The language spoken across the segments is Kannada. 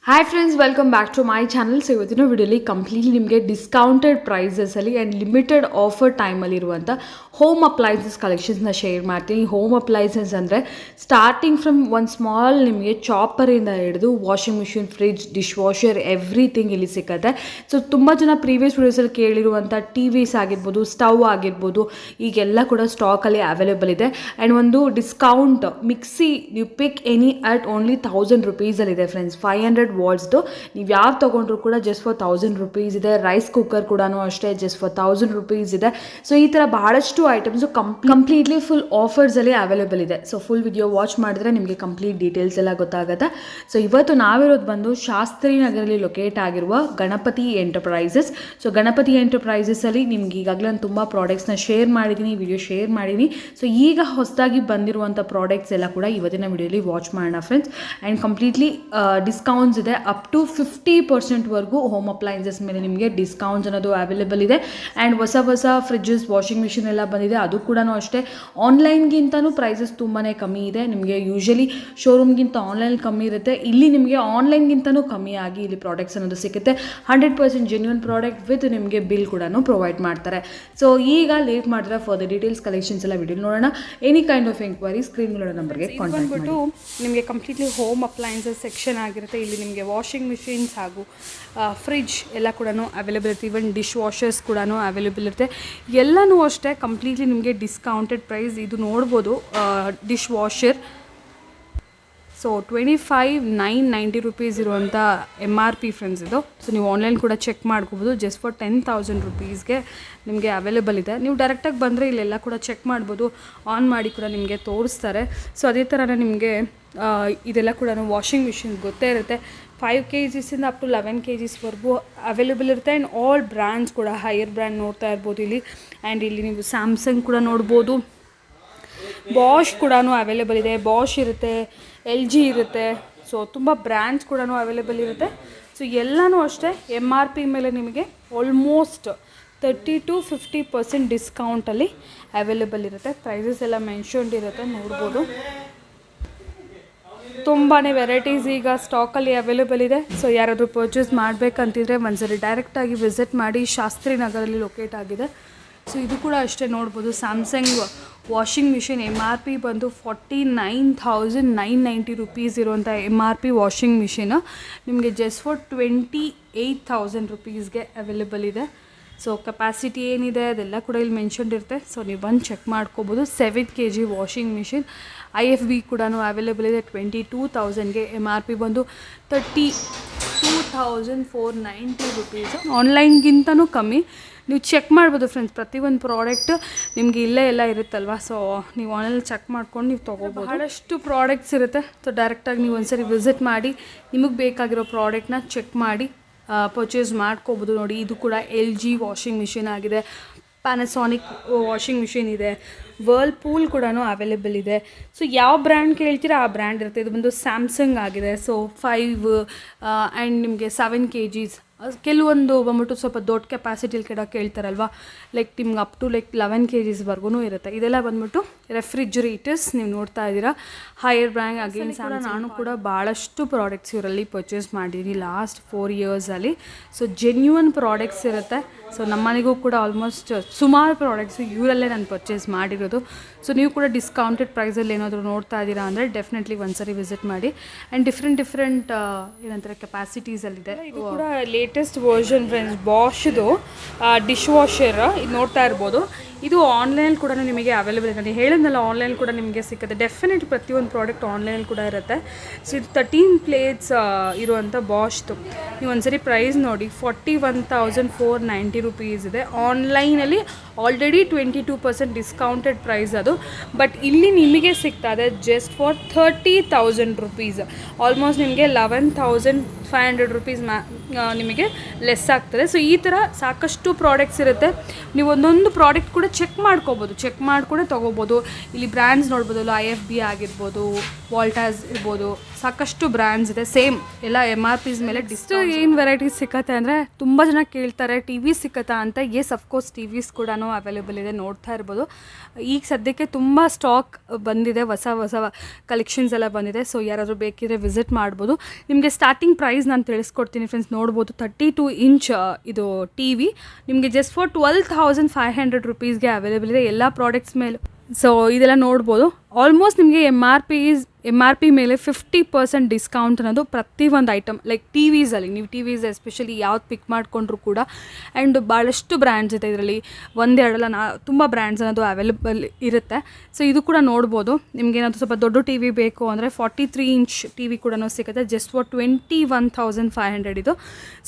Hi friends, welcome back to my channel. So ಇವತ್ತಿನ ವಿಡಿಯೋಲಿ ಕಂಪ್ಲೀಟ್ಲಿ ನಿಮಗೆ ಡಿಸ್ಕೌಂಟೆಡ್ ಪ್ರೈಸಸಲ್ಲಿ ಆ್ಯಂಡ್ ಲಿಮಿಟೆಡ್ ಆಫರ್ ಟೈಮಲ್ಲಿರುವಂಥ ಹೋಮ್ ಅಪ್ಲೈನ್ಸಸ್ ಕಲೆಕ್ಷನ್ಸ್ನ ಶೇರ್ ಮಾಡ್ತೀನಿ. ಹೋಮ್ ಅಪ್ಲೈನ್ಸಸ್ ಅಂದರೆ ಸ್ಟಾರ್ಟಿಂಗ್ ಫ್ರಮ್ ಒಂದು ಸ್ಮಾಲ್ ನಿಮಗೆ ಚಾಪರಿಂದ ಹಿಡಿದು washing machine, fridge, dishwasher, everything ಇಲ್ಲಿ ಸಿಗುತ್ತೆ. ಸೊ ತುಂಬ ಜನ ಪ್ರೀವಿಯಸ್ ವಿಡಿಯೋಸಲ್ಲಿ ಕೇಳಿರುವಂಥ ಟಿ ವಿಸ್ ಆಗಿರ್ಬೋದು, ಸ್ಟವ್ ಆಗಿರ್ಬೋದು, ಈಗೆಲ್ಲ ಕೂಡ ಸ್ಟಾಕಲ್ಲಿ ಅವೈಲೇಬಲ್ ಇದೆ. ಆ್ಯಂಡ್ ಒಂದು ಡಿಸ್ಕೌಂಟ್ ಮಿಕ್ಸಿ ನೀವು ಪಿಕ್ ಎನಿ ಅಟ್ ಓನ್ಲಿ 1000 ರುಪೀಸಲ್ಲಿದೆ ಫ್ರೆಂಡ್ಸ್. 500 ವಾಟ್ಸ್ದು ನೀವು ಯಾವ್ದು ತೊಗೊಂಡ್ರು ಕೂಡ ಜಸ್ಟ್ ಫಾರ್ 1000 ರುಪೀಸ್ ಇದೆ. ರೈಸ್ ಕುಕ್ಕರ್ ಕೂಡ ಅಷ್ಟೇ ಜಸ್ಟ್ ಫಾರ್ 1000 ರುಪೀಸ್ ಇದೆ. ಸೊ ಈ ಥರ ಬಹಳಷ್ಟು ಐಟಮ್ಸು ಕಂಪ್ಲೀಟ್ಲಿ ಫುಲ್ ಆಫರ್ಸಲ್ಲಿ ಅವೈಲೇಬಲ್ ಇದೆ. ಸೊ ಫುಲ್ ವಿಡಿಯೋ ವಾಚ್ ಮಾಡಿದ್ರೆ ನಿಮಗೆ ಕಂಪ್ಲೀಟ್ ಡೀಟೇಲ್ಸ್ ಎಲ್ಲ ಗೊತ್ತಾಗುತ್ತೆ. ಸೊ ಇವತ್ತು ನಾವಿರೋದು ಬಂದು ಶಾಸ್ತ್ರಿ ನಗರಲ್ಲಿ ಲೊಕೇಟ್ ಆಗಿರುವ ಗಣಪತಿ ಎಂಟರ್ಪ್ರೈಸಸ್. ಸೊ ಗಣಪತಿ ಎಂಟರ್ಪ್ರೈಸಸಲ್ಲಿ ನಿಮ್ಗೆ ಈಗಾಗಲೇ ನಾನು ತುಂಬ ಪ್ರಾಡಕ್ಟ್ಸ್ನ ಶೇರ್ ಮಾಡಿದ್ದೀನಿ, ವಿಡಿಯೋ ಶೇರ್ ಮಾಡಿದ್ದೀನಿ. ಸೊ ಈಗ ಹೊಸದಾಗಿ ಬಂದಿರುವಂಥ ಪ್ರಾಡಕ್ಟ್ಸ್ ಎಲ್ಲ ಕೂಡ ಇವತ್ತಿನ ವಿಡಿಯೋಲಿ ವಾಚ್ ಮಾಡೋಣ ಫ್ರೆಂಡ್ಸ್. ಆ್ಯಂಡ್ ಕಂಪ್ಲೀಟ್ಲಿ ಡಿಸ್ಕೌಂಟ್ಸ್ ಇದೆ. ಅಪ್ ಟು 50%ವರೆಗೂ ಹೋಮ್ ಅಪ್ಲೈನ್ಸಸ್ ಮೇಲೆ ನಿಮಗೆ ಡಿಸ್ಕೌಂಟ್ಸ್ ಅನ್ನೋದು ಅವೈಲೇಬಲ್ ಇದೆ. ಆ್ಯಂಡ್ ಹೊಸ ಫ್ರಿಡ್ಜಸ್, ವಾಷಿಂಗ್ ಮಿಷಿನ್ ಎಲ್ಲ ಬಂದಿದೆ. ಅದು ಕೂಡ ಅಷ್ಟೇ ಆನ್ಲೈನ್ಗಿಂತನೂ ಪ್ರೈಸಸ್ ತುಂಬಾ ಕಮ್ಮಿ ಇದೆ. ನಿಮಗೆ ಯೂಶಲಿ ಶೋರೂಮ್ಗಿಂತ ಆನ್ಲೈನ್ ಕಮ್ಮಿ ಇರುತ್ತೆ. ಇಲ್ಲಿ ನಿಮಗೆ ಆನ್ಲೈನ್ಗಿಂತನೂ ಕಮ್ಮಿ ಆಗಿ ಇಲ್ಲಿ ಪ್ರಾಡಕ್ಟ್ಸ್ ಅನ್ನೋದು ಸಿಗುತ್ತೆ. 100% ಜೆನ್ಯೂನ್ ಪ್ರಾಡಕ್ಟ್ ವಿತ್ ನಿಮಗೆ ಬಿಲ್ ಕೂಡ ಪ್ರೊವೈಡ್ ಮಾಡ್ತಾರೆ. ಸೊ ಈಗ ಲೇಟ್ ಮಾಡಿದ್ರೆ ಫಾರ್ ದ ಡೀಟೇಲ್ಸ್ ಕಲೆಕ್ಷನ್ಸ್ ಎಲ್ಲ ವಿಡಿಯೋ ನೋಡೋಣ. Any kind of enquiry screen ನಂಬರ್ಗೆ ಕಾಂಟ್ಯಾಕ್ಟ್ ಮಾಡಿ. ನಿಮಗೆ ಕಂಪ್ಲೀಟ್ಲಿ ಹೋಮ್ ಅಪ್ಲೈನ್ಸಸ್ ಸೆಕ್ಷನ್ ಆಗಿರುತ್ತೆ. ಇಲ್ಲಿ ನಿಮಗೆ ವಾಷಿಂಗ್ ಮಿಷಿನ್ಸ್ ಹಾಗೂ ಫ್ರಿಡ್ಜ್ ಎಲ್ಲ ಕೂಡ ಅವೈಲೇಬಲ್ ಇರುತ್ತೆ. ಈವನ್ ಡಿಶ್ ವಾಷರ್ಸ್ ಕೂಡ ಅವೈಲೇಬಲ್ ಇರುತ್ತೆ. ಎಲ್ಲನೂ ಅಷ್ಟೇ ಕಂಪ್ಲೀಟ್ಲಿ ನಿಮಗೆ ಡಿಸ್ಕೌಂಟೆಡ್ ಪ್ರೈಸ್. ಇದು ನೋಡ್ಬೋದು ಡಿಶ್ ವಾಷರ್. ಸೊ 25,990 ರುಪೀಸ್ ಇರುವಂಥ MRP ಫ್ರೆಂಡ್ಸ್ ಇದು. ಸೊ ನೀವು ಆನ್ಲೈನ್ ಕೂಡ ಚೆಕ್ ಮಾಡ್ಕೋಬೋದು. ಜಸ್ಟ್ ಫಾರ್ 10,000 ರುಪೀಸ್ಗೆ ನಿಮಗೆ ಅವೈಲೇಬಲ್ ಇದೆ. ನೀವು ಡೈರೆಕ್ಟಾಗಿ ಬಂದರೆ ಇಲ್ಲೆಲ್ಲ ಕೂಡ ಚೆಕ್ ಮಾಡ್ಬೋದು. ಆನ್ ಮಾಡಿ ಕೂಡ ನಿಮಗೆ ತೋರಿಸ್ತಾರೆ. ಸೊ ಅದೇ ಥರನೇ ನಿಮಗೆ ಇದೆಲ್ಲ ಕೂಡ ವಾಷಿಂಗ್ ಮಿಷಿನ್ ಗೊತ್ತೇ ಇರುತ್ತೆ. 5 kgs ಅಪ್ ಟು 11 kgsವರೆಗೂ ಅವೈಲೇಬಲ್ ಇರುತ್ತೆ. ಆ್ಯಂಡ್ ಆಲ್ ಬ್ರ್ಯಾಂಡ್ಸ್ ಕೂಡ ಹೈಯರ್ ಬ್ರ್ಯಾಂಡ್ ನೋಡ್ತಾ ಇರ್ಬೋದು ಇಲ್ಲಿ. ಆ್ಯಂಡ್ ಇಲ್ಲಿ ನೀವು ಸ್ಯಾಮ್ಸಂಗ್ ಕೂಡ ನೋಡ್ಬೋದು. ಬಾಷ್ ಕೂಡ ಅವೈಲೇಬಲ್ ಇದೆ. ಬಾಷ್ ಇರುತ್ತೆ, LG ಇರುತ್ತೆ. ಸೊ ತುಂಬ ಬ್ರ್ಯಾಂಡ್ಸ್ ಕೂಡ ಅವೈಲೇಬಲ್ ಇರುತ್ತೆ. ಸೊ ಎಲ್ಲನೂ ಅಷ್ಟೇ MRP ಮೇಲೆ ನಿಮಗೆ ಆಲ್ಮೋಸ್ಟ್ 30 to 50% ಡಿಸ್ಕೌಂಟಲ್ಲಿ ಅವೈಲೇಬಲ್ ಇರುತ್ತೆ. ಪ್ರೈಸಸ್ ಎಲ್ಲ ಮೆನ್ಷನ್ಡ್ ಇರುತ್ತೆ, ನೋಡ್ಬೋದು. ತುಂಬಾ ವೆರೈಟೀಸ್ ಈಗ ಸ್ಟಾಕಲ್ಲಿ ಅವೈಲೇಬಲ್ ಇದೆ. ಸೊ ಯಾರಾದರೂ ಪರ್ಚೇಸ್ ಮಾಡಬೇಕಂತಿದ್ರೆ ಒಂದ್ಸರಿ ಡೈರೆಕ್ಟಾಗಿ ವಿಸಿಟ್ ಮಾಡಿ. ಶಾಸ್ತ್ರಿ ನಗರಲ್ಲಿ ಲೊಕೇಟ್ ಆಗಿದೆ. ಸೊ ಇದು ಕೂಡ ಅಷ್ಟೇ ನೋಡ್ಬೋದು. ಸ್ಯಾಮ್ಸಂಗ್ ವಾಷಿಂಗ್ ಮಿಷಿನ್ MRP ಬಂದು 49,990 ರುಪೀಸ್ ಇರುವಂಥ MRP ವಾಷಿಂಗ್ ಮಿಷಿನ್ ನಿಮಗೆ ಜಸ್ಟ್ ಫಾರ್ 28,000 ರುಪೀಸ್ಗೆ ಅವೈಲೇಬಲ್ ಇದೆ. ಸೊ ಕೆಪಾಸಿಟಿ ಏನಿದೆ ಅದೆಲ್ಲ ಕೂಡ ಇಲ್ಲಿ ಮೆನ್ಷನ್ಡ್ ಇರುತ್ತೆ. ಸೊ ನೀವು ಬಂದು ಚೆಕ್ ಮಾಡ್ಕೋಬೋದು. 7 kg ವಾಷಿಂಗ್ ಮಿಷಿನ್ IFB ಕೂಡ ಅವೈಲೇಬಲ್ ಇದೆ. 22,000ಗೆ. MRP ಬಂದು 32,490 ರುಪೀಸು. ಆನ್ಲೈನ್ಗಿಂತನೂ ಕಮ್ಮಿ. ನೀವು ಚೆಕ್ ಮಾಡ್ಬೋದು ಫ್ರೆಂಡ್ಸ್. ಪ್ರತಿಯೊಂದು ಪ್ರಾಡಕ್ಟ್ ನಿಮಗೆ ಇಲ್ಲೇ ಎಲ್ಲ ಇರುತ್ತಲ್ವ. ಸೊ ನೀವು ಆನ್ಲೈನಲ್ಲಿ ಚೆಕ್ ಮಾಡ್ಕೊಂಡು ನೀವು ತೊಗೋಬೋದು. ಬಹಳಷ್ಟು ಪ್ರಾಡಕ್ಟ್ಸ್ ಇರುತ್ತೆ. ಸೊ ಡೈರೆಕ್ಟಾಗಿ ನೀವು ಒಂದ್ಸರಿ ವಿಸಿಟ್ ಮಾಡಿ ನಿಮಗೆ ಬೇಕಾಗಿರೋ ಪ್ರಾಡಕ್ಟ್ನ ಚೆಕ್ ಮಾಡಿ ಪರ್ಚೇಸ್ ಮಾಡ್ಕೋಬೋದು. ನೋಡಿ, ಇದು ಕೂಡ LG ವಾಷಿಂಗ್ ಮಿಷಿನ್ ಆಗಿದೆ. ಪ್ಯಾನಸಾನಿಕ್ ವಾಷಿಂಗ್ ಮಿಷಿನ್ ಇದೆ. ವರ್ಲ್ಪೂಲ್ ಕೂಡ ಅವೈಲೇಬಲ್ ಇದೆ. ಸೊ ಯಾವ ಬ್ರ್ಯಾಂಡ್ ಕೇಳ್ತೀರಾ ಆ ಬ್ರ್ಯಾಂಡ್ ಇರುತ್ತೆ. ಇದು ಬಂದು ಸ್ಯಾಮ್ಸಂಗ್ ಆಗಿದೆ. ಸೊ 5 ಆ್ಯಂಡ್ ನಿಮಗೆ 7 kgs. ಕೆಲವೊಂದು ಬಂದ್ಬಿಟ್ಟು ಸ್ವಲ್ಪ ದೊಡ್ಡ ಕೆಪಾಸಿಟಿಲಿ ಕೇಳ್ತಾರಲ್ವ, ಲೈಕ್ ನಿಮ್ಗೆ ಅಪ್ ಟು 11 kgsವರೆಗೂ ಇರುತ್ತೆ. ಇದೆಲ್ಲ ಬಂದ್ಬಿಟ್ಟು ರೆಫ್ರಿಜರೇಟರ್ಸ್ ನೀವು ನೋಡ್ತಾ ಇದ್ದೀರಾ. ಹೈಯರ್ ಬ್ರ್ಯಾಂಡ್ ಅಗೇನ್ ನಾನು ಕೂಡ ಭಾಳಷ್ಟು ಪ್ರಾಡಕ್ಟ್ಸ್ ಇವರಲ್ಲಿ ಪರ್ಚೇಸ್ ಮಾಡಿದ್ದೀನಿ ಲಾಸ್ಟ್ 4 ಇಯರ್ಸಲ್ಲಿ. ಸೊ ಜೆನ್ಯೂನ್ ಪ್ರಾಡಕ್ಟ್ಸ್ ಇರುತ್ತೆ. ಸೊ ನಮ್ಮನೆಗೂ ಕೂಡ ಆಲ್ಮೋಸ್ಟ್ ಸುಮಾರು ಪ್ರಾಡಕ್ಟ್ಸು ಇವರಲ್ಲೇ ನಾನು ಪರ್ಚೇಸ್ ಮಾಡಿರೋದು. ಸೊ ನೀವು ಕೂಡ ಡಿಸ್ಕೌಂಟೆಡ್ ಪ್ರೈಸಲ್ಲಿ ಏನಾದರೂ ನೋಡ್ತಾ ಇದ್ದೀರಾ ಅಂದರೆ ಡೆಫಿನೆಟ್ಲಿ ಒಂದ್ಸರಿ ವಿಸಿಟ್ ಮಾಡಿ. ಆ್ಯಂಡ್ ಡಿಫ್ರೆಂಟ್ ಏನಂತಾರೆ ಕೆಪಾಸಿಟೀಸಲ್ಲಿದೆ. ಇದು ಕೂಡ ಲೇಟೆಸ್ಟ್ ವರ್ಷನ್ ಫ್ರೆಂಡ್ಸ್. ಬಾಷ್ದು ಡಿಶ್ ವಾಷರ್ ಇದು ನೋಡ್ತಾ ಇರ್ಬೋದು. ಇದು ಆನ್ಲೈನ್ ಕೂಡ ನಿಮಗೆ ಅವೈಲೇಬಲ್ ಇದೆ. ನಾನು ಹೇಳಿದ್ನಲ್ಲ ಆನ್ಲೈನ್ ಕೂಡ ನಿಮಗೆ ಸಿಗುತ್ತೆ. ಡೆಫಿನೆಟ್ ಪ್ರತಿಯೊಂದು ಪ್ರಾಡಕ್ಟ್ ಆನ್ಲೈನ್ ಕೂಡ ಇರುತ್ತೆ. ಸೊ ಇದು 13 ಪ್ಲೇಟ್ಸ್ ಇರುವಂಥ ಬಾಷ್ದು ನೀವು ಒಂದ್ಸರಿ ಪ್ರೈಸ್ ನೋಡಿ. 41,490 ರುಪೀಸ್ ಇದೆ. ಆನ್ಲೈನಲ್ಲಿ ಆಲ್ರೆಡಿ 22% ಡಿಸ್ಕೌಂಟೆಡ್ ಪ್ರೈಸ್ ಅದು. ಬಟ್ ಇಲ್ಲಿ ನಿಮಗೆ ಸಿಗ್ತಾ ಇದೆ ಜಸ್ಟ್ ಫಾರ್ 30,000 ರುಪೀಸ್. ಆಲ್ಮೋಸ್ಟ್ ನಿಮಗೆ 11,500 ರುಪೀಸ್ ನಿಮಗೆ ಲೆಸ್ ಆಗ್ತದೆ. ಸೊ ಈ ಥರ ಸಾಕಷ್ಟು ಪ್ರಾಡಕ್ಟ್ಸ್ ಇರುತ್ತೆ. ನೀವು ಒಂದೊಂದು ಪ್ರಾಡಕ್ಟ್ ಕೂಡ ಚೆಕ್ ಮಾಡ್ಕೋಬೋದು. ಚೆಕ್ ಮಾಡ್ಕೊಂಡೆ ತೊಗೋಬೋದು. ಇಲ್ಲಿ ಬ್ರ್ಯಾಂಡ್ಸ್ ನೋಡ್ಬೋದಲ್ಲ, IFB ಆಗಿರ್ಬೋದು, ವಾಲ್ಟಾಸ್ ಇರ್ಬೋದು, ಸಾಕಷ್ಟು ಬ್ರ್ಯಾಂಡ್ಸ್ ಇದೆ. ಸೇಮ್ ಎಲ್ಲ MRPs ಮೇಲೆ ಡಿಸ್ಕೌಂಟ್. ಏನು ವೆರೈಟೀಸ್ ಸಿಕ್ಕತ್ತೆ ಅಂದರೆ ತುಂಬ ಜನ ಕೇಳ್ತಾರೆ ಟಿ ವಿ ಸಿಕ್ಕತ್ತಾ ಅಂತ. ಎಸ್, ಅಫ್ಕೋರ್ಸ್ TVs ಕೂಡ ಅವೈಲೇಬಲ್ ಇದೆ, ನೋಡ್ತಾ ಇರ್ಬೋದು. ಈಗ ಸದ್ಯಕ್ಕೆ ತುಂಬ ಸ್ಟಾಕ್ ಬಂದಿದೆ, ಹೊಸ ಕಲೆಕ್ಷನ್ಸ್ ಎಲ್ಲ ಬಂದಿದೆ. ಸೊ ಯಾರಾದರೂ ಬೇಕಿದ್ರೆ ವಿಸಿಟ್ ಮಾಡ್ಬೋದು. ನಿಮಗೆ ಸ್ಟಾರ್ಟಿಂಗ್ ಪ್ರೈಸ್ ಪ್ರೈಸ್ ನಾನು ತಿಳಿಸ್ಕೊಡ್ತೀನಿ ಫ್ರೆಂಡ್ಸ್. ನೋಡ್ಬೋದು 32 ಇಂಚ್ ಇದು ಟಿ ವಿ ನಿಮಗೆ ಜಸ್ಟ್ ಫಾರ್ 12,500 ರೂಪೀಸ್ಗೆ ಅವೈಲೇಬಲ್ ಇದೆ ಎಲ್ಲ ಪ್ರಾಡಕ್ಟ್ಸ್ ಮೇಲೆ. ಸೊ ಇದೆಲ್ಲ ನೋಡ್ಬೋದು. ಆಲ್ಮೋಸ್ಟ್ ನಿಮಗೆ ಎಮ್ ಆರ್ ಪಿ ಮೇಲೆ 50% ಡಿಸ್ಕೌಂಟ್ ಅನ್ನೋದು ಪ್ರತಿಯೊಂದು ಐಟಮ್ ಲೈಕ್ ಟಿ ವಿಸಲ್ಲಿ ನೀವು ಟಿ ವಿಸ್ ಎಸ್ಪೆಷಲಿ ಯಾವ್ದು ಪಿಕ್ ಮಾಡಿಕೊಂಡ್ರು ಕೂಡ. ಆ್ಯಂಡ್ ಭಾಳಷ್ಟು ಬ್ರ್ಯಾಂಡ್ಸ್ ಇದೆ ಇದರಲ್ಲಿ, ಒಂದೆರಡಲ್ಲ ತುಂಬ ಬ್ರ್ಯಾಂಡ್ಸ್ ಅನ್ನೋದು ಅವೈಲೇಬಲ್ ಇರುತ್ತೆ. ಸೊ ಇದು ಕೂಡ ನೋಡ್ಬೋದು. ನಿಮ್ಗೆ ಏನಾದರೂ ಸ್ವಲ್ಪ ದೊಡ್ಡ ಟಿ ವಿ ಬೇಕು ಅಂದರೆ 43 ಇಂಚ್ ಟಿ ವಿ ಕೂಡ ಸಿಗುತ್ತೆ ಜಸ್ಟ್ ಫಾರ್ 21,500 ಇದು.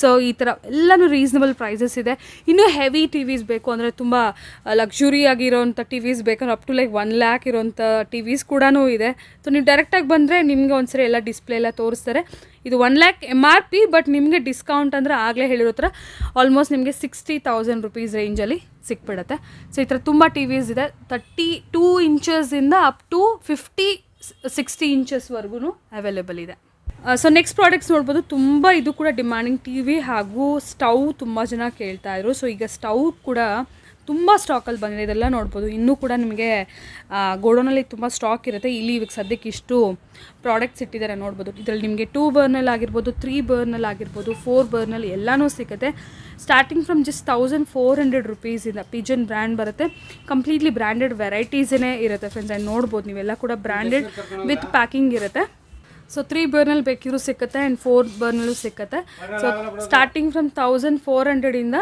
ಸೊ ಈ ಥರ ಎಲ್ಲನೂ ರೀಸನಬಲ್ ಪ್ರೈಸಸ್ ಇದೆ. ಇನ್ನೂ ಹೆವಿ ಟಿ ವಿಸ್ ಬೇಕು ಅಂದರೆ ತುಂಬ ಲಕ್ಸುರಿ ಆಗಿರೋಂಥ ಟಿ ವಿಸ್ ಬೇಕಂದ್ರೆ ಅಪ್ ಟು ಲೈಕ್ 1 ಲ್ಯಾಕ್ ಇರೋಂಥ ಟಿ ವಿಸ್ ಕೂಡ ಇದೆ. ಸೊ ನೀವು ಡೈರೆಕ್ಟಾಗಿ ಬಂದರೆ ನಿಮಗೆ ಒಂದ್ಸರಿ ಎಲ್ಲ ಡಿಸ್ಪ್ಲೇ ಎಲ್ಲ ತೋರಿಸ್ತಾರೆ. ಇದು 1 lakh M R P, but ನಿಮಗೆ ಡಿಸ್ಕೌಂಟ್ ಅಂದರೆ ಆಗಲೇ ಹೇಳಿರೋ ಥರ ಆಲ್ಮೋಸ್ಟ್ ನಿಮಗೆ 60,000 ರೂಪೀಸ್ ರೇಂಜಲ್ಲಿ ಸಿಕ್ಬಿಡುತ್ತೆ. ಸೊ ಈ ಥರ ತುಂಬ ಟಿ ವಿಸ್ ಇದೆ 32 ಇಂಚಸ್ಸಿಂದ ಅಪ್ ಟು 50-60 ಇಂಚಸ್ವರೆಗೂ ಅವೈಲೇಬಲ್ ಇದೆ. ಸೊ ನೆಕ್ಸ್ಟ್ ಪ್ರಾಡಕ್ಟ್ಸ್ ನೋಡ್ಬೋದು. ತುಂಬ ಇದು ಕೂಡ ಡಿಮ್ಯಾಂಡಿಂಗ್ ಟಿ ವಿ ಹಾಗೂ ಸ್ಟವ್ ತುಂಬ ಜನ ಕೇಳ್ತಾಯಿದ್ರು. ಸೊ ಈಗ ಸ್ಟವ್ ಕೂಡ ತುಂಬ ಸ್ಟಾಕಲ್ಲಿ ಬಂದಿದೆ. ಇದೆಲ್ಲ ನೋಡ್ಬೋದು. ಇನ್ನೂ ಕೂಡ ನಿಮಗೆ ಗೋಡೌನಲ್ಲಿ ತುಂಬ ಸ್ಟಾಕ್ ಇರುತ್ತೆ. ಇಲ್ಲಿ ಇವಾಗ ಸದ್ಯಕ್ಕೆ ಇಷ್ಟು ಪ್ರಾಡಕ್ಟ್ಸ್ ಇಟ್ಟಿದ್ದಾರೆ ನೋಡ್ಬೋದು. ಇದರಲ್ಲಿ ನಿಮಗೆ 2 ಬರ್ನಲ್ಲಿ ಆಗಿರ್ಬೋದು, 3 ಬರ್ನಲ್ಲಿ ಆಗಿರ್ಬೋದು, 4 ಬರ್ನಲ್ಲಿ ಎಲ್ಲನೂ ಸಿಗುತ್ತೆ. ಸ್ಟಾರ್ಟಿಂಗ್ ಫ್ರಮ್ ಜಸ್ಟ್ 1,400 ರೂಪೀಸಿಂದ ಪಿಜನ್ ಬ್ರ್ಯಾಂಡ್ ಬರುತ್ತೆ. ಕಂಪ್ಲೀಟ್ಲಿ ಬ್ರ್ಯಾಂಡೆಡ್ ವೆರೈಟೀಸೇ ಇರುತ್ತೆ ಫ್ರೆಂಡ್ಸ್. ಆ್ಯಂಡ್ ನೋಡ್ಬೋದು ನೀವೆಲ್ಲ ಕೂಡ ಬ್ರ್ಯಾಂಡೆಡ್ ವಿತ್ ಪ್ಯಾಕಿಂಗ್ ಇರುತ್ತೆ. ಸೊ 3 ಬರ್ನಲ್ಲಿ ಬೇಕಿದ್ರು ಸಿಗುತ್ತೆ ಆ್ಯಂಡ್ 4 ಬರ್ನಲ್ಲೂ ಸಿಗುತ್ತೆ. ಸೊ ಸ್ಟಾರ್ಟಿಂಗ್ ಫ್ರಮ್ 1,400ಇಂದ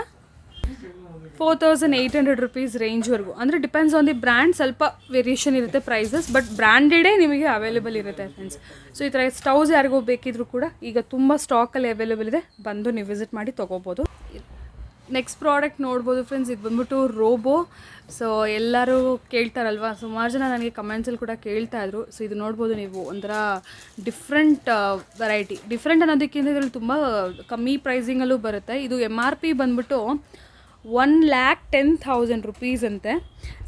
4,800 ರೂಪೀಸ್ ರೇಂಜ್ವರೆಗೂ, ಅಂದರೆ ಡಿಪೆಂಡ್ಸ್ ಆನ್ ದಿ ಬ್ರ್ಯಾಂಡ್, ಸ್ವಲ್ಪ ವೇರಿಯೇಷನ್ ಇರುತ್ತೆ ಪ್ರೈಸಸ್, ಬಟ್ ಬ್ರ್ಯಾಂಡೆಡೇ ನಿಮಗೆ ಅವೈಲೇಬಲ್ ಇರುತ್ತೆ ಫ್ರೆಂಡ್ಸ್. ಸೊ ಈ ಥರ ಸ್ಟವ್ಸ್ ಯಾರಿಗೂ ಬೇಕಿದ್ರು ಕೂಡ ಈಗ ತುಂಬ ಸ್ಟಾಕಲ್ಲಿ ಅವೈಲೇಬಲ್ ಇದೆ, ಬಂದು ನೀವು ವಿಸಿಟ್ ಮಾಡಿ ತೊಗೋಬೋದು. ನೆಕ್ಸ್ಟ್ ಪ್ರಾಡಕ್ಟ್ ನೋಡ್ಬೋದು ಫ್ರೆಂಡ್ಸ್. ಇದು ಬಂದ್ಬಿಟ್ಟು ರೋಬೋ. ಸೊ ಎಲ್ಲರೂ ಕೇಳ್ತಾರಲ್ವ, ಸುಮಾರು ಜನ ನನಗೆ ಕಮೆಂಟ್ಸಲ್ಲಿ ಕೂಡ ಕೇಳ್ತಾಯಿದ್ರು. ಸೊ ಇದು ನೋಡ್ಬೋದು ನೀವು, ಒಂಥರ ಡಿಫ್ರೆಂಟ್ ವೆರೈಟಿ. ಡಿಫ್ರೆಂಟ್ ಅನ್ನೋದಕ್ಕಿಂತ ಇದರಲ್ಲಿ ತುಂಬ ಕಮ್ಮಿ ಪ್ರೈಸಿಂಗಲ್ಲೂ ಬರುತ್ತೆ. ಇದು ಎಮ್ ಆರ್ ಪಿ ಬಂದ್ಬಿಟ್ಟು 1,10,000 ರೂಪೀಸ್ ಅಂತೆ.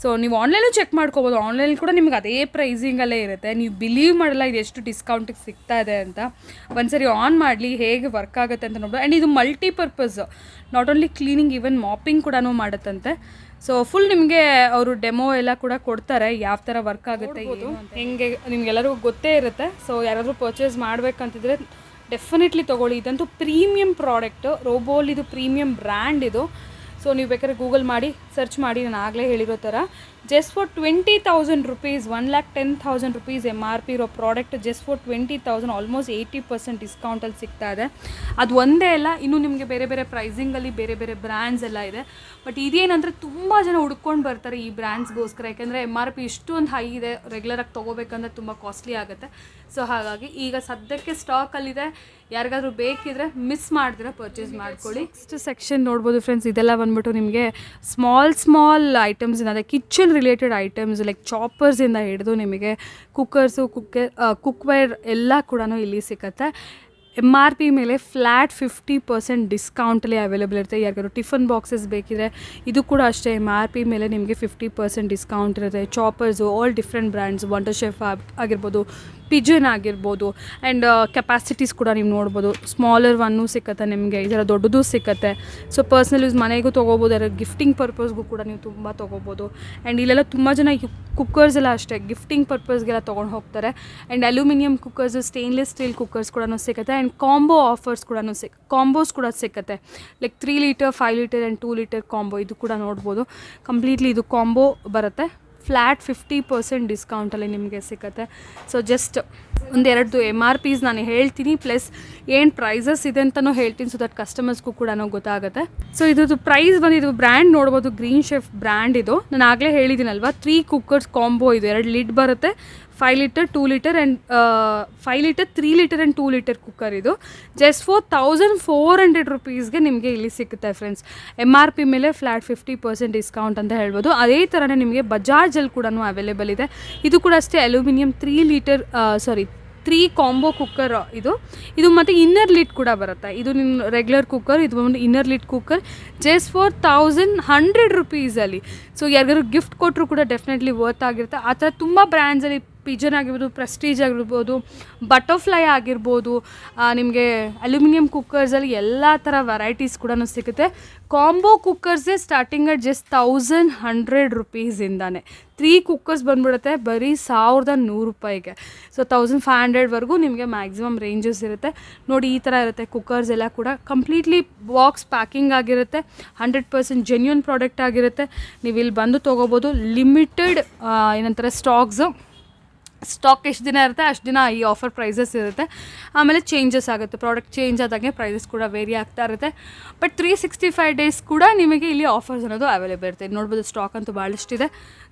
ಸೊ ನೀವು ಆನ್ಲೈನಲ್ಲೂ ಚೆಕ್ ಮಾಡ್ಕೋಬೋದು. ಆನ್ಲೈನಲ್ಲಿ ಕೂಡ ನಿಮ್ಗೆ ಅದೇ ಪ್ರೈಸಿಂಗಲ್ಲೇ ಇರುತ್ತೆ. ನೀವು ಬಿಲೀವ್ ಮಾಡಲ್ಲ ಇದು ಎಷ್ಟು ಡಿಸ್ಕೌಂಟಿಗೆ ಸಿಗ್ತಾ ಇದೆ ಅಂತ. ಒಂದ್ಸರಿ ಆನ್ ಮಾಡಲಿ ಹೇಗೆ ವರ್ಕ್ ಆಗುತ್ತೆ ಅಂತ ನೋಡ್ಬೋದು. ಆ್ಯಂಡ್ ಇದು multipurpose, not only cleaning, even mopping ಕೂಡ ಮಾಡುತ್ತಂತೆ. ಸೊ ಫುಲ್ ನಿಮಗೆ ಅವರು ಡೆಮೋ ಎಲ್ಲ ಕೂಡ ಕೊಡ್ತಾರೆ, ಯಾವ ಥರ ವರ್ಕ್ ಆಗುತ್ತೆ ಹೆಂಗೆ ನಿಮಗೆಲ್ಲರಿಗೂ ಗೊತ್ತೇ ಇರುತ್ತೆ. ಸೊ ಯಾರಾದರೂ ಪರ್ಚೇಸ್ ಮಾಡಬೇಕಂತಿದ್ರೆ ಡೆಫಿನೆಟ್ಲಿ ತೊಗೊಳ್ಳಿ. ಇದಂತೂ ಪ್ರೀಮಿಯಂ ಪ್ರಾಡಕ್ಟು. ರೋಬೋಲ್ ಇದು ಪ್ರೀಮಿಯಂ ಬ್ರ್ಯಾಂಡ್ ಇದು. ಸೊ ನೀವು ಬೇಕಾದ್ರೆ ಗೂಗಲ್ ಮಾಡಿ ಸರ್ಚ್ ಮಾಡಿ, ನಾನು ಆಗಲೇ ಹೇಳಿರೋ ಥರ just for 20,000 rupees, 1,10,000 rupees M R P ಇರೋ ಪ್ರಾಡಕ್ಟ್ ಜಸ್ಟ್ ಫಾರ್ 20,000, ಆಲ್ಮೋಸ್ಟ್ 80% ಡಿಸ್ಕೌಂಟಲ್ಲಿ ಸಿಗ್ತಾ ಇದೆ. ಅದು ಒಂದೇ ಅಲ್ಲ, ಇನ್ನೂ ನಿಮಗೆ ಬೇರೆ ಬೇರೆ ಪ್ರೈಸಿಂಗಲ್ಲಿ ಬೇರೆ ಬೇರೆ ಬ್ರ್ಯಾಂಡ್ಸ್ ಎಲ್ಲ ಇದೆ. ಬಟ್ ಇದೇನಂದರೆ ತುಂಬ ಜನ ಹುಡ್ಕೊಂಡು ಬರ್ತಾರೆ ಈ ಬ್ರ್ಯಾಂಡ್ಸ್ಗೋಸ್ಕರ, ಯಾಕೆಂದರೆ ಎಮ್ ಆರ್ ಪಿ ಇಷ್ಟೊಂದು ಹೈ ಇದೆ, ರೆಗ್ಯುಲರಾಗಿ ತೊಗೋಬೇಕಂದ್ರೆ ತುಂಬ ಕಾಸ್ಟ್ಲಿ ಆಗುತ್ತೆ. ಸೊ ಹಾಗಾಗಿ ಈಗ ಸದ್ಯಕ್ಕೆ ಸ್ಟಾಕಲ್ಲಿದೆ, ಯಾರಿಗಾದ್ರೂ ಬೇಕಿದ್ರೆ ಮಿಸ್ ಮಾಡಿದ್ರೆ ಪರ್ಚೇಸ್ ಮಾಡ್ಕೊಳ್ಳಿ. ನೆಕ್ಸ್ಟ್ ಸೆಕ್ಷನ್ ನೋಡ್ಬೋದು ಫ್ರೆಂಡ್ಸ್. ಇದೆಲ್ಲ ಬಂದ್ಬಿಟ್ಟು ನಿಮಗೆ ಸ್ಮಾಲ್ ಐಟಮ್ಸ್ ಇದೆ, ಕಿಚನ್ ರಿಲೇಟೆಡ್ ಐಟಮ್ಸ್ ಲೈಕ್ ಚಾಪರ್ಸಿಂದ ಹಿಡಿದು ನಿಮಗೆ ಕುಕ್ಕರ್ಸು, ಕುಕ್ವೇರ್ ಎಲ್ಲ ಕೂಡ ಇಲ್ಲಿ ಸಿಗುತ್ತೆ. ಎಮ್ ಆರ್ ಪಿ ಮೇಲೆ ಫ್ಲ್ಯಾಟ್ 50% ಡಿಸ್ಕೌಂಟಲ್ಲಿ ಅವೈಲೇಬಲ್ ಇರುತ್ತೆ. ಯಾರಿಗಾದ್ರು ಟಿಫನ್ ಬಾಕ್ಸಸ್ ಬೇಕಿದ್ರೆ ಇದು ಕೂಡ ಅಷ್ಟೇ, ಎಮ್ ಆರ್ ಪಿ ಮೇಲೆ ನಿಮಗೆ 50% ಡಿಸ್ಕೌಂಟ್ ಇರುತ್ತೆ. Choppers all different brands, Wonderchef ಆಗಿರ್ಬೋದು, ಪಿಜನ್ ಆಗಿರ್ಬೋದು, ಆ್ಯಂಡ್ ಕೆಪಾಸಿಟೀಸ್ ಕೂಡ ನೀವು ನೋಡ್ಬೋದು. ಸ್ಮಾಲರ್ ಒನ್ನು ಸಿಕ್ಕತ್ತೆ ನಿಮಗೆ, ಇದರ ದೊಡ್ಡದು ಸಿಕ್ಕತ್ತೆ. ಸೊ ಪರ್ಸ್ನಲ್ ಯೂಸ್ ಮನೆಗೂ ತೊಗೋಬೋದು, ಅದರ ಗಿಫ್ಟಿಂಗ್ ಪರ್ಪಸ್ಗೂ ಕೂಡ ನೀವು ತುಂಬ ತೊಗೋಬೋದು. ಆ್ಯಂಡ್ ಇಲ್ಲೆಲ್ಲ ತುಂಬ ಜನ ಕುಕ್ಕರ್ಸ್ ಎಲ್ಲ ಅಷ್ಟೇ ಗಿಫ್ಟಿಂಗ್ ಪರ್ಪಸ್ಗೆಲ್ಲ ತೊಗೊಂಡು ಹೋಗ್ತಾರೆ. And aluminium cookers, stainless steel cookers ಕೂಡ ಸಿಗುತ್ತೆ. ಆ್ಯಂಡ್ ಕಾಂಬೋ ಆಫರ್ಸ್ ಕೂಡ ಕಾಂಬೋಸ್ ಕೂಡ ಸಿಕ್ಕತ್ತೆ, like 3 litre, 5 litre and 2 litre combo. ಇದು ಕೂಡ ನೋಡ್ಬೋದು. ಕಂಪ್ಲೀಟ್ಲಿ ಇದು ಕಾಂಬೋ ಬರುತ್ತೆ. ಫ್ಲ್ಯಾಟ್ 50% ಡಿಸ್ಕೌಂಟಲ್ಲಿ ನಿಮಗೆ ಸಿಗುತ್ತೆ. ಸೊ ಜಸ್ಟ್ ಒಂದೆರಡು ಎಮ್ ಆರ್ ಪಿಸ್ ನಾನು ಹೇಳ್ತೀನಿ, ಪ್ಲಸ್ ಏನು ಪ್ರೈಸಸ್ ಇದೆ ಅಂತಲೂ ಹೇಳ್ತೀನಿ, ಸೊ ದಟ್ ಕಸ್ಟಮರ್ಸ್ಗೂ ಕೂಡ ಗೊತ್ತಾಗುತ್ತೆ. ಸೊ ಇದ್ರದ್ದು ಪ್ರೈಸ್ ಬಂದಿದ್ದು ಬ್ರ್ಯಾಂಡ್ ನೋಡ್ಬೋದು, ಗ್ರೀನ್ ಶೆಫ್ ಬ್ರ್ಯಾಂಡ್ ಇದು. ನಾನು ಆಗಲೇ ಹೇಳಿದ್ದೀನಲ್ವ, 3 ಕುಕ್ಕರ್ಸ್ ಕಾಂಬೋ ಇದು, 2 ಲಿಡ್ ಬರುತ್ತೆ, 5 litre, 2 litre and 5 litre, 3 litre and 2 litre cooker. ಇದು ಜಸ್ಟ್ ಫಾರ್ 1,400 ರೂಪೀಸ್ಗೆ ನಿಮಗೆ ಇಲ್ಲಿ ಸಿಗುತ್ತೆ ಫ್ರೆಂಡ್ಸ್. ಎಮ್ ಆರ್ ಪಿ ಮೇಲೆ ಫ್ಲ್ಯಾಟ್ 50% ಡಿಸ್ಕೌಂಟ್ ಅಂತ ಹೇಳ್ಬೋದು. ಅದೇ ಥರನೇ ನಿಮಗೆ ಬಜಾಜಲ್ಲಿ ಕೂಡ ಅವೈಲೇಬಲ್ ಇದೆ. ಇದು ಕೂಡ ಅಷ್ಟೇ ಅಲ್ಯೂಮಿನಿಯಂ 3 ಕಾಂಬೋ ಕುಕ್ಕರ್ ಇದು ಮತ್ತು ಇನ್ನರ್ ಲಿಡ್ ಕೂಡ ಬರುತ್ತೆ. ಇದು ನಿಮ್ಮ ರೆಗ್ಯುಲರ್ ಕುಕ್ಕರ್, ಇದು ಒಂದು inner lid cooker just for 1,100 ರೂಪೀಸಲ್ಲಿ. ಸೊ ಯಾರಿಗಾದ್ರು ಗಿಫ್ಟ್ ಕೊಟ್ಟರು ಕೂಡ ಡೆಫಿನೆಟ್ಲಿ ವರ್ತ್ ಆಗಿರುತ್ತೆ. ಆ ಥರ ತುಂಬ ಬ್ರ್ಯಾಂಡ್ಸಲ್ಲಿ ಪಿಜನ್ ಆಗಿರ್ಬೋದು, ಪ್ರೆಸ್ಟೀಜ್ ಆಗಿರ್ಬೋದು, ಬಟರ್ಫ್ಲೈ ಆಗಿರ್ಬೋದು, ನಿಮಗೆ ಅಲ್ಯೂಮಿನಿಯಂ ಕುಕ್ಕರ್ಸಲ್ಲಿ ಎಲ್ಲ ಥರ ವೆರೈಟೀಸ್ ಕೂಡ ಸಿಗುತ್ತೆ. ಕಾಂಬೋ ಕುಕ್ಕರ್ಸೇ ಸ್ಟಾರ್ಟಿಂಗ್ ಅಟ್ ಜಸ್ಟ್ 1100 ರುಪೀಸಿಂದಾನೆ. 3 ಕುಕ್ಕರ್ಸ್ ಬಂದ್ಬಿಡುತ್ತೆ ಬರೀ 1100 ರೂಪಾಯಿಗೆ. ಸೊ 1500ವರೆಗೂ ನಿಮಗೆ ಮ್ಯಾಕ್ಸಿಮಮ್ ರೇಂಜಸ್ ಇರುತ್ತೆ ನೋಡಿ. ಈ ಥರ ಇರುತ್ತೆ ಕುಕ್ಕರ್ಸ್ ಎಲ್ಲ ಕೂಡ. ಕಂಪ್ಲೀಟ್ಲಿ ಬಾಕ್ಸ್ ಪ್ಯಾಕಿಂಗ್ ಆಗಿರುತ್ತೆ. 100% ಜೆನ್ಯೂನ್ ಪ್ರಾಡಕ್ಟ್ ಆಗಿರುತ್ತೆ. ನೀವು ಇಲ್ಲಿ ಬಂದು ತೊಗೋಬೋದು. ಲಿಮಿಟೆಡ್ ಏನಂತಾರೆ ಸ್ಟಾಕ್ ಎಷ್ಟು ದಿನ ಇರುತ್ತೆ ಅಷ್ಟು ದಿನ ಈ ಆಫರ್ ಪ್ರೈಸಸ್ ಇರುತ್ತೆ. ಆಮೇಲೆ ಚೇಂಜಸ್ ಆಗುತ್ತೆ. ಪ್ರಾಡಕ್ಟ್ ಚೇಂಜ್ ಆದಾಗೆ ಪ್ರೈಸಸ್ ಕೂಡ ವೇರಿ ಆಗ್ತಾ ಇರುತ್ತೆ. ಬಟ್ 365 ಡೇಸ್ ಕೂಡ ನಿಮಗೆ ಇಲ್ಲಿ ಆಫರ್ಸ್ ಅನ್ನೋದು ಅವೈಲೇಬಲ್ ಇರುತ್ತೆ. ನೋಡ್ಬೋದು ಸ್ಟಾಕ್ ಅಂತೂ ಭಾಳಷ್ಟಿದೆ.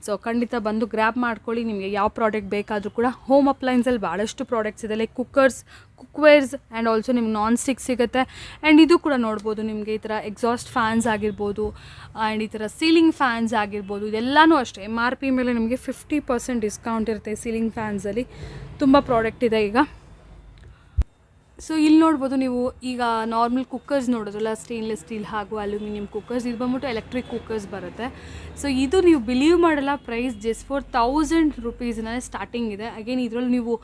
ಸೊ ಖಂಡಿತ ಬಂದು ಗ್ರ್ಯಾಬ್ ಮಾಡ್ಕೊಳ್ಳಿ. ನಿಮಗೆ ಯಾವ ಪ್ರಾಡಕ್ಟ್ ಬೇಕಾದರೂ ಕೂಡ. ಹೋಮ್ ಅಪ್ಲೈನ್ಸಲ್ಲಿ ಭಾಳಷ್ಟು ಪ್ರಾಡಕ್ಟ್ಸ್ ಇದೆ. Like cookers, cookwares and also ನಿಮ್ಗೆ ನಾನ್ ಸ್ಟಿಕ್ ಸಿಗುತ್ತೆ. ಆ್ಯಂಡ್ ಇದು ಕೂಡ ನೋಡ್ಬೋದು ನಿಮಗೆ ಈ ಥರ ಎಕ್ಸಾಸ್ಟ್ ಫ್ಯಾನ್ಸ್ ಆಗಿರ್ಬೋದು ಆ್ಯಂಡ್ ಈ ಥರ ಸೀಲಿಂಗ್ ಫ್ಯಾನ್ಸ್ ಆಗಿರ್ಬೋದು. ಇದೆಲ್ಲನೂ ಅಷ್ಟೇ MRP ಮೇಲೆ ನಿಮಗೆ 50% ಡಿಸ್ಕೌಂಟ್ ಇರುತ್ತೆ ಸೀಲಿಂಗ್ ಫ್ಯಾನ್ಸಲ್ಲಿ. ತುಂಬ ಪ್ರಾಡಕ್ಟ್ ಇದೆ ಈಗ. ಸೊ ಇಲ್ಲಿ ನೋಡ್ಬೋದು ನೀವು ಈಗ ನಾರ್ಮಲ್ ಕುಕ್ಕರ್ಸ್ ನೋಡೋದ್ರಲ್ಲ, ಸ್ಟೇನ್ಲೆಸ್ ಸ್ಟೀಲ್ ಹಾಗೂ ಅಲ್ಯೂಮಿನಿಯಂ ಕುಕ್ಕರ್ಸ್. ಇದು ಬಂದ್ಬಿಟ್ಟು ಎಲೆಕ್ಟ್ರಿಕ್ ಕುಕ್ಕರ್ಸ್ ಬರುತ್ತೆ. ಸೊ ಇದು ನೀವು ಬಿಲೀವ್ ಮಾಡಲ್ಲ, ಪ್ರೈಸ್ ಜಸ್ಟ್ ಫಾರ್ 1000 ರುಪೀಸ್ನೇ ಸ್ಟಾರ್ಟಿಂಗ್ ಇದೆ. ಅಗೇನ್ ಇದರಲ್ಲಿ ನೀವು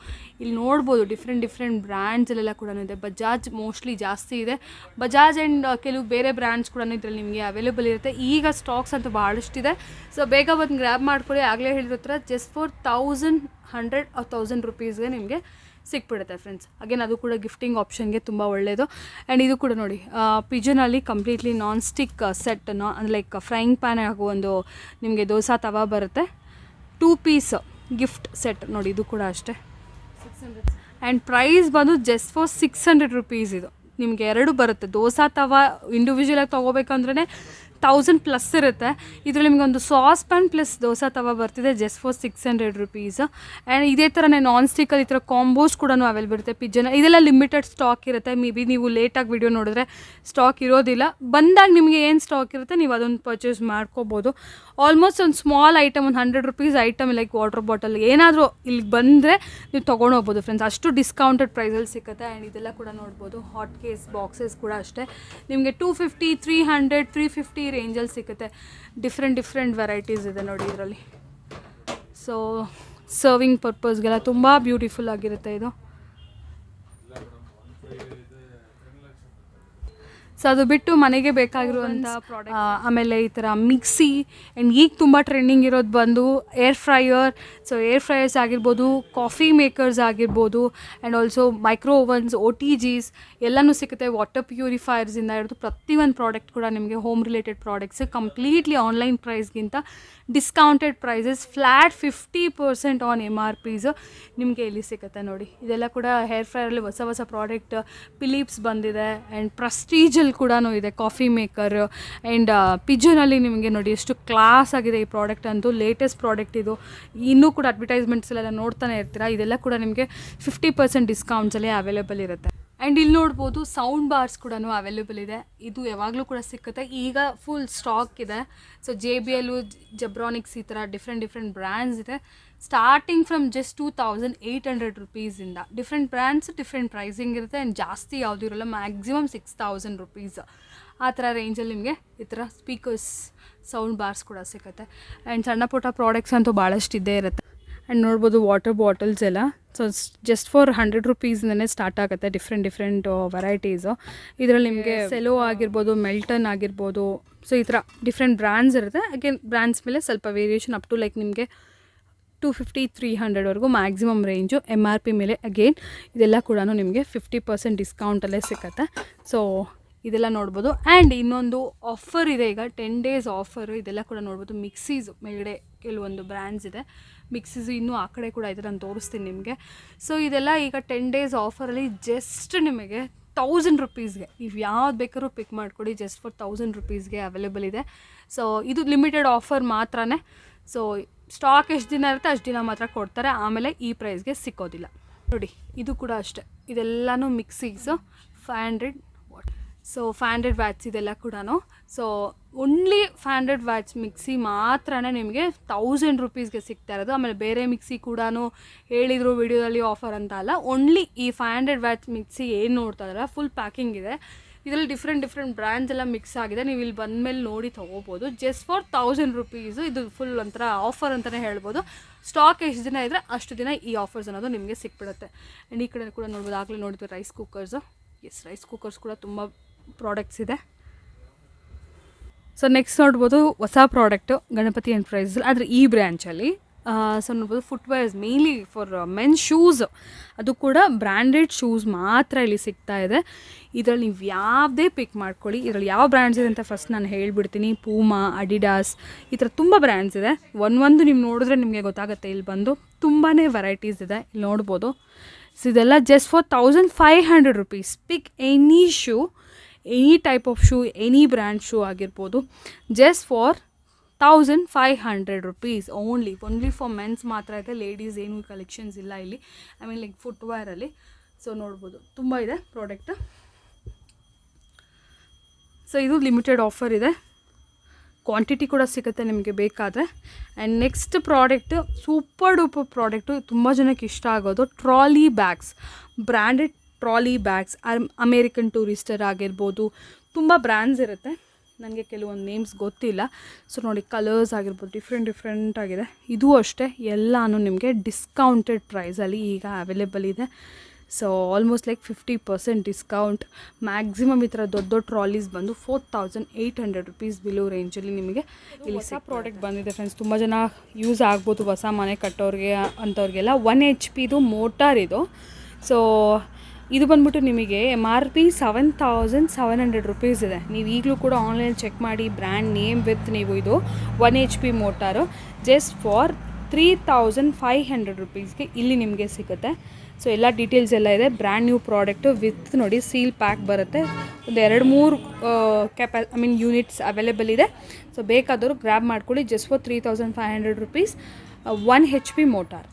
ಇಲ್ಲಿ ನೋಡ್ಬೋದು ಡಿಫ್ರೆಂಟ್ ಬ್ರ್ಯಾಂಡ್ಸಲ್ಲೆಲ್ಲ ಕೂಡ ಇದೆ. ಬಜಾಜ್ ಮೋಸ್ಟ್ಲಿ ಜಾಸ್ತಿ ಇದೆ. ಬಜಾಜ್ ಆ್ಯಂಡ್ ಕೆಲವು ಬೇರೆ ಬ್ರ್ಯಾಂಡ್ಸ್ ಕೂಡ ಇದರಲ್ಲಿ ನಿಮಗೆ ಅವೈಲೇಬಲ್ ಇರುತ್ತೆ. ಈಗ ಸ್ಟಾಕ್ಸ್ ಅಂತೂ ಭಾಳಷ್ಟಿದೆ. ಸೊ ಬೇಗ ಬಂದು ಗ್ರ್ಯಾಬ್ ಮಾಡ್ಕೊಳ್ಳಿ. ಆಗಲೇ ಹೇಳಿರೋ ಥರ ಜಸ್ಟ್ ಫಾರ್ 1100 or 1000 ರುಪೀಸ್ಗೆ ನಿಮಗೆ ಸಿಕ್ಬಿಡುತ್ತೆ ಫ್ರೆಂಡ್ಸ್. ಅಗೇನ್ ಅದು ಕೂಡ ಗಿಫ್ಟಿಂಗ್ ಆಪ್ಷನ್ಗೆ ತುಂಬ ಒಳ್ಳೆಯದು. ಆ್ಯಂಡ್ ಇದು ಕೂಡ ನೋಡಿ ಪಿಜನಲ್ಲಿ completely non stick set, like frying pan ಹಾಗೂ ಒಂದು ನಿಮಗೆ ದೋಸೆ ತವಾ ಬರುತ್ತೆ. 2 ಪೀಸ್ ಗಿಫ್ಟ್ ಸೆಟ್ ನೋಡಿ. ಇದು ಕೂಡ ಅಷ್ಟೇ 600. ಆ್ಯಂಡ್ ಪ್ರೈಸ್ ಬಂದು ಜಸ್ಟ್ ಫಾರ್ 600 ರುಪೀಸ್. ಇದು ನಿಮಗೆ 2 ಬರುತ್ತೆ. ದೋಸೆ ತವಾ ಇಂಡಿವಿಜುವಲಾಗಿ ತೊಗೋಬೇಕಂದ್ರೆ 1000+ ಇರುತ್ತೆ. ಇದರಲ್ಲಿ ನಿಮಗೆ ಒಂದು ಸಾಸ್ ಪ್ಯಾನ್ ಪ್ಲಸ್ ದೋಸೆ ತವಾ ಬರ್ತಿದೆ ಜಸ್ಟ್ ಫಾರ್ 600 ರುಪೀಸ್. ಆ್ಯಂಡ್ ಇದೇ ಥರನೇ ನಾನ್ ಸ್ಟಿಕ್ಕಲ್ಲಿ ಈ ಥರ ಕಾಂಬೋಸ್ ಕೂಡ ಅವೈಲೇಬಲ್ ಇರುತ್ತೆ. ಪಿಜ್ಜನ ಇದೆಲ್ಲ ಲಿಮಿಟೆಡ್ ಸ್ಟಾಕ್ ಇರುತ್ತೆ. ಮೇ ಬಿ ನೀವು ಲೇಟಾಗಿ ವಿಡಿಯೋ ನೋಡಿದ್ರೆ ಸ್ಟಾಕ್ ಇರೋದಿಲ್ಲ. ಬಂದಾಗ ನಿಮಗೆ ಏನು ಸ್ಟಾಕ್ ಇರುತ್ತೆ ನೀವು ಅದೊಂದು ಪರ್ಚೇಸ್ ಮಾಡ್ಕೋಬೋದು. ಆಲ್ಮೋಸ್ಟ್ ಒಂದು ಸ್ಮಾಲ್ ಐಟಮ್, ಒಂದು 100 rupees item like water bottle ಏನಾದರೂ ಇಲ್ಲಿಗೆ ಬಂದರೆ ನೀವು ತೊಗೊಂಡು ಹೋಗ್ಬೋದು ಫ್ರೆಂಡ್ಸ್. ಅಷ್ಟು ಡಿಸ್ಕೌಂಟೆಡ್ ಪ್ರೈಸಲ್ಲಿ ಸಿಗುತ್ತೆ. ಆ್ಯಂಡ್ ಇದೆಲ್ಲ ಕೂಡ ನೋಡ್ಬೋದು. ಹಾಟ್ ಕೇಸ್ ಬಾಕ್ಸಸ್ ಕೂಡ ಅಷ್ಟೇ ನಿಮಗೆ 250, 300, 350 ರೇಂಜಲ್ಲಿ ಸಿಗುತ್ತೆ. ಡಿಫ್ರೆಂಟ್ ವೆರೈಟೀಸ್ ಇದೆ ನೋಡಿ ಇದರಲ್ಲಿ. ಸೊ ಸರ್ವಿಂಗ್ ಪರ್ಪಸ್ಗೆಲ್ಲ ತುಂಬ ಬ್ಯೂಟಿಫುಲ್ ಆಗಿರುತ್ತೆ ಇದು. ಸೊ ಅದು ಬಿಟ್ಟು ಮನೆಗೆ ಬೇಕಾಗಿರುವಂಥ ಪ್ರಾಡಕ್ಟ್, ಆಮೇಲೆ ಈ ಥರ ಮಿಕ್ಸಿ ಆ್ಯಂಡ್ ಈಗ ತುಂಬ ಟ್ರೆಂಡಿಂಗ್ ಇರೋದು ಬಂದು ಏರ್ ಫ್ರೈಯರ್. ಸೊ ಏರ್ ಫ್ರೈಯರ್ಸ್ ಆಗಿರ್ಬೋದು, ಕಾಫಿ ಮೇಕರ್ಸ್ ಆಗಿರ್ಬೋದು, and also micro ovens, OTGs ಎಲ್ಲನೂ ಸಿಗುತ್ತೆ. ವಾಟರ್ ಪ್ಯೂರಿಫೈಯರ್ಸಿಂದ ಹಿಡಿದು ಪ್ರತಿಯೊಂದು ಪ್ರಾಡಕ್ಟ್ ಕೂಡ ನಿಮಗೆ home related products completely online ಪ್ರೈಸ್ಗಿಂತ discounted prices flat 50% on MRPs ನಿಮಗೆ ಇಲ್ಲಿ ಸಿಗುತ್ತೆ ನೋಡಿ. ಇದೆಲ್ಲ ಕೂಡ ಹೇರ್ ಫ್ರೈಯರಲ್ಲಿ ಹೊಸ ಪ್ರಾಡಕ್ಟ್ ಫಿಲಿಪ್ಸ್ ಬಂದಿದೆ. ಆ್ಯಂಡ್ ಪ್ರೆಸ್ಟೀಜಲ್ಲಿ ಕೂಡ ಇದೆ ಕಾಫಿ ಮೇಕರ್. ಆ್ಯಂಡ್ ಪಿಜನಲ್ಲಿ ನಿಮಗೆ ನೋಡಿ ಎಷ್ಟು ಕ್ಲಾಸ್ ಆಗಿದೆ ಈ ಪ್ರಾಡಕ್ಟ್ ಅಂತೂ. ಲೇಟೆಸ್ಟ್ ಪ್ರಾಡಕ್ಟ್ ಇದು. ಇನ್ನೂ ಕೂಡ ಅಡ್ವರ್ಟೈಸ್ಮೆಂಟ್ಸಲ್ಲೆಲ್ಲ ನೋಡ್ತಾನೆ ಇರ್ತೀರಾ. ಇದೆಲ್ಲ ಕೂಡ ನಿಮಗೆ 50% ಡಿಸ್ಕೌಂಟ್ಸಲ್ಲೇ ಅವೈಲೇಬಲ್ ಇರುತ್ತೆ. ಆ್ಯಂಡ್ ಇಲ್ಲಿ ನೋಡ್ಬೋದು ಸೌಂಡ್ ಬಾರ್ಸ್ ಕೂಡ ಅವೈಲೇಬಲ್ ಇದೆ. ಇದು ಯಾವಾಗಲೂ ಕೂಡ ಸಿಕ್ಕುತ್ತೆ. ಈಗ ಫುಲ್ ಸ್ಟಾಕ್ ಇದೆ. ಸೊ JBL, ಜಬ್ರಾನಿಕ್ಸ್ ಈ ಥರ ಡಿಫ್ರೆಂಟ್ ಬ್ರ್ಯಾಂಡ್ಸ್ ಇದೆ. ಸ್ಟಾರ್ಟಿಂಗ್ ಫ್ರಮ್ ಜಸ್ಟ್ 2800 ರುಪೀಸಿಂದ. ಡಿಫ್ರೆಂಟ್ ಬ್ರ್ಯಾಂಡ್ಸ್ ಡಿಫ್ರೆಂಟ್ ಪ್ರೈಸಿಂಗ್ ಇರುತ್ತೆ. ಆ್ಯಂಡ್ ಜಾಸ್ತಿ ಯಾವುದೂ ಇರೋಲ್ಲ. ಮ್ಯಾಕ್ಸಿಮಮ್ 6000 ರುಪೀಸ್ ಆ ಥರ ರೇಂಜಲ್ಲಿ ನಿಮಗೆ ಈ ಥರ ಸ್ಪೀಕರ್ಸ್, ಸೌಂಡ್ ಬಾರ್ಸ್ ಕೂಡ ಸಿಗುತ್ತೆ. ಆ್ಯಂಡ್ ಸಣ್ಣ ಪುಟ್ಟ ಪ್ರಾಡಕ್ಟ್ಸ್ ಅಂತೂ ಭಾಳಷ್ಟು ಇದ್ದೇ ಇರುತ್ತೆ. ಆ್ಯಂಡ್ ನೋಡ್ಬೋದು ವಾಟರ್ ಬಾಟಲ್ಸ್ ಎಲ್ಲ. ಸೊ ಜಸ್ಟ್ ಫಾರ್ 100 ರುಪೀಸ್ನೇ ಸ್ಟಾರ್ಟ್ ಆಗುತ್ತೆ. Different varieties. ಇದರಲ್ಲಿ ನಿಮಗೆ ಸೆಲೋ ಆಗಿರ್ಬೋದು, ಮೆಲ್ಟನ್ ಆಗಿರ್ಬೋದು. ಸೊ ಈ ಥರ ಡಿಫ್ರೆಂಟ್ ಬ್ರ್ಯಾಂಡ್ಸ್ ಇರುತ್ತೆ. ಅಗೇನ್ ಬ್ರ್ಯಾಂಡ್ಸ್ ಮೇಲೆ ಸ್ವಲ್ಪ ವೇರಿಯೇಷನ್ ಅಪ್ ಟು ಲೈಕ್ ನಿಮಗೆ 250, 300ವರೆಗೂ ಮ್ಯಾಕ್ಸಿಮಮ್ ರೇಂಜು MRP ಮೇಲೆ. ಅಗೇನ್ ಇದೆಲ್ಲ ಕೂಡ ನಿಮಗೆ 50% ಡಿಸ್ಕೌಂಟಲ್ಲೇ ಸಿಗುತ್ತೆ. ಸೊ ಇದೆಲ್ಲ ನೋಡ್ಬೋದು. ಆ್ಯಂಡ್ ಇನ್ನೊಂದು ಆಫರ್ ಇದೆ ಈಗ 10 days ಆಫರು. ಇದೆಲ್ಲ ಕೂಡ ನೋಡ್ಬೋದು. ಮಿಕ್ಸೀಸು ಮೇಲ್ಗಡೆ ಕೆಲವೊಂದು ಬ್ರ್ಯಾಂಡ್ಸ್ ಇದೆ. ಮಿಕ್ಸೀಸು ಇನ್ನೂ ಆ ಕಡೆ ಕೂಡ ಇದೆ, ನಾನು ತೋರಿಸ್ತೀನಿ ನಿಮಗೆ. ಸೊ ಇದೆಲ್ಲ ಈಗ 10 days ಆಫರಲ್ಲಿ ಜಸ್ಟ್ ನಿಮಗೆ 1000 ರುಪೀಸ್ಗೆ ನೀವು ಯಾವ್ದು ಬೇಕಾದ್ರೂ ಪಿಕ್ ಮಾಡಿಕೊಡಿ. ಜಸ್ಟ್ ಫಾರ್ 1000 ರುಪೀಸ್ಗೆ ಅವೈಲೇಬಲ್ ಇದೆ. ಸೊ ಇದು ಲಿಮಿಟೆಡ್ ಆಫರ್ ಮಾತ್ರನೇ. ಸೊ ಸ್ಟಾಕ್ ಎಷ್ಟು ದಿನ ಇರುತ್ತೆ ಅಷ್ಟು ದಿನ ಮಾತ್ರ ಕೊಡ್ತಾರೆ. ಆಮೇಲೆ ಈ ಪ್ರೈಸ್ಗೆ ಸಿಕ್ಕೋದಿಲ್ಲ ನೋಡಿ. ಇದು ಕೂಡ ಅಷ್ಟೇ. ಇದೆಲ್ಲನೂ ಮಿಕ್ಸೀಸು 500 ವಾಟ್. ಸೊ 500 ವ್ಯಾಟ್ಸ್ ಇದೆಲ್ಲ ಕೂಡ. ಸೊ ಓನ್ಲಿ 500 ವ್ಯಾಟ್ಸ್ ಮಿಕ್ಸಿ ಮಾತ್ರ ನಿಮಗೆ 1000 ರುಪೀಸ್ಗೆ ಸಿಗ್ತಾ ಇರೋದು. ಆಮೇಲೆ ಬೇರೆ ಮಿಕ್ಸಿ ಕೂಡ ಹೇಳಿದರು ವಿಡಿಯೋದಲ್ಲಿ ಆಫರ್ ಅಂತ ಅಲ್ಲ. ಓನ್ಲಿ ಈ 500 ವ್ಯಾಟ್ಸ್ ಮಿಕ್ಸಿ ಏನು ನೋಡ್ತಾ ಇದ್ದಾರೆ ಫುಲ್ ಪ್ಯಾಕಿಂಗ್ ಇದೆ. ಇದರಲ್ಲಿ ಡಿಫ್ರೆಂಟ್ ಬ್ರ್ಯಾಂಡ್ಸ್ ಎಲ್ಲ ಮಿಕ್ಸ್ ಆಗಿದೆ. ನೀವು ಇಲ್ಲಿ ಬಂದಮೇಲೆ ನೋಡಿ ತೊಗೋಬೋದು. Just for 1000 rupees. ಇದು ಫುಲ್ ಒಂಥರ ಆಫರ್ ಅಂತಲೇ ಹೇಳ್ಬೋದು. ಸ್ಟಾಕ್ ಎಷ್ಟು ದಿನ ಇದ್ದರೆ ಅಷ್ಟು ದಿನ ಈ ಆಫರ್ಸ್ ಅನ್ನೋದು ನಿಮಗೆ ಸಿಕ್ಬಿಡುತ್ತೆ. ಆ್ಯಂಡ್ ಈ ಕಡೆ ಕೂಡ ನೋಡ್ಬೋದು, ಆಗಲೇ ನೋಡಿದ್ವಿ rice cookers. Yes, rice cookers ಕೂಡ ತುಂಬ ಪ್ರಾಡಕ್ಟ್ಸ್ ಇದೆ. ಸೊ ನೆಕ್ಸ್ಟ್ ನೋಡ್ಬೋದು ಹೊಸ ಪ್ರಾಡಕ್ಟು ಗಣಪತಿ ಎಂಟರ್ಪ್ರೈಸಸ್, ಆದರೆ ಈ ಬ್ರ್ಯಾಂಚಲ್ಲಿ. ಸೊ ನೋಡ್ಬೋದು footwears mainly for men's shoes, ಅದು ಕೂಡ ಬ್ರ್ಯಾಂಡೆಡ್ ಶೂಸ್ ಮಾತ್ರ ಇಲ್ಲಿ ಸಿಗ್ತಾ ಇದೆ. ಇದರಲ್ಲಿ ನೀವು ಯಾವುದೇ ಪಿಕ್ ಮಾಡ್ಕೊಳ್ಳಿ. ಇದರಲ್ಲಿ ಯಾವ ಬ್ರ್ಯಾಂಡ್ಸ್ ಇದೆ ಅಂತ ಫಸ್ಟ್ ನಾನು ಹೇಳ್ಬಿಡ್ತೀನಿ. ಪೂಮಾ, ಅಡಿಡಾಸ್, ಈ ಥರ ತುಂಬ ಬ್ರ್ಯಾಂಡ್ಸ್ ಇದೆ. ಒಂದು ನೀವು ನೋಡಿದ್ರೆ ನಿಮಗೆ ಗೊತ್ತಾಗುತ್ತೆ. ಇಲ್ಲಿ ಬಂದು ತುಂಬಾ ವೆರೈಟೀಸ್ ಇದೆ, ಇಲ್ಲಿ ನೋಡ್ಬೋದು. ಸೊ ಇದೆಲ್ಲ just for 1500 rupees. Pick any shoe, any type of shoe, any brand shoe ಆಗಿರ್ಬೋದು. Just for 1500 rupees only for mens ಮಾತ್ರ ಇದೆ. ಲೇಡೀಸ್ ಏನು ಕಲೆಕ್ಷನ್ಸ್ ಇಲ್ಲ ಇಲ್ಲಿ. ಐ ಮೀನ್ ಲೈಕ್ ಫುಟ್ವೇರಲ್ಲಿ. ಸೊ ನೋಡ್ಬೋದು ತುಂಬ ಇದೆ ಪ್ರಾಡಕ್ಟ್. ಸೊ ಇದು ಲಿಮಿಟೆಡ್ ಆಫರ್ ಇದೆ. ಕ್ವಾಂಟಿಟಿ ಕೂಡ ಸಿಗುತ್ತೆ ನಿಮಗೆ ಬೇಕಾದರೆ. And next product super duper product, ತುಂಬ ಜನಕ್ಕೆ ಇಷ್ಟ ಆಗೋದು trolley bags. Branded trolley bags, American Tourister ಆಗಿರ್ಬೋದು, ತುಂಬ ಬ್ರ್ಯಾಂಡ್ಸ್ ಇರುತ್ತೆ. ನನಗೆ ಕೆಲವೊಂದು ನೇಮ್ಸ್ ಗೊತ್ತಿಲ್ಲ. ಸೊ ನೋಡಿ, ಕಲರ್ಸ್ ಆಗಿರ್ಬೋದು ಡಿಫ್ರೆಂಟ್ ಆಗಿದೆ. ಇದು ಅಷ್ಟೇ ಎಲ್ಲನೂ ನಿಮಗೆ ಡಿಸ್ಕೌಂಟೆಡ್ ಪ್ರೈಸಲ್ಲಿ ಈಗ ಅವೈಲೇಬಲ್ ಇದೆ. So almost like 50% discount. Maximum ಈ ಥರ ದೊಡ್ಡ ಟ್ರಾಲೀಸ್ ಬಂದು 4800 ರುಪೀಸ್ ಬಿಲೋ ರೇಂಜಲ್ಲಿ ನಿಮಗೆ ಇಲ್ಲಿ ಹೊಸ ಪ್ರಾಡಕ್ಟ್ ಬಂದಿದೆ ಫ್ರೆಂಡ್ಸ್. ತುಂಬ ಜನ ಯೂಸ್ ಆಗ್ಬೋದು ಹೊಸ ಮನೆ ಕಟ್ಟೋರಿಗೆ ಅಂಥವ್ರಿಗೆಲ್ಲ. 1 HP ಮೋಟಾರ್ ಇದು. ಸೊ ಇದು ಬಂದ್ಬಿಟ್ಟು ನಿಮಗೆ MRP 7700 ರುಪೀಸ್ ಇದೆ. ನೀವು ಈಗಲೂ ಕೂಡ ಆನ್ಲೈನ್ ಚೆಕ್ ಮಾಡಿ, ಬ್ರ್ಯಾಂಡ್ ನೇಮ್ ವಿತ್ ನೀವು ಇದು 1 HP ಮೋಟಾರು ಜಸ್ಟ್ ಫಾರ್ 3500 ರುಪೀಸ್ಗೆ ಇಲ್ಲಿ ನಿಮಗೆ ಸಿಗುತ್ತೆ. ಸೊ ಎಲ್ಲ ಡೀಟೇಲ್ಸ್ ಎಲ್ಲ ಇದೆ. ಬ್ರ್ಯಾಂಡ್ ನ್ಯೂ ಪ್ರಾಡಕ್ಟು ವಿತ್ ನೋಡಿ ಸೀಲ್ ಪ್ಯಾಕ್ ಬರುತ್ತೆ. ಒಂದು 2-3 ಯೂನಿಟ್ಸ್ ಅವೈಲೇಬಲ್ ಇದೆ. ಸೊ ಬೇಕಾದವರು ಗ್ರ್ಯಾಬ್ ಮಾಡ್ಕೊಳ್ಳಿ. Just for 3500 rupees 1 HP motor.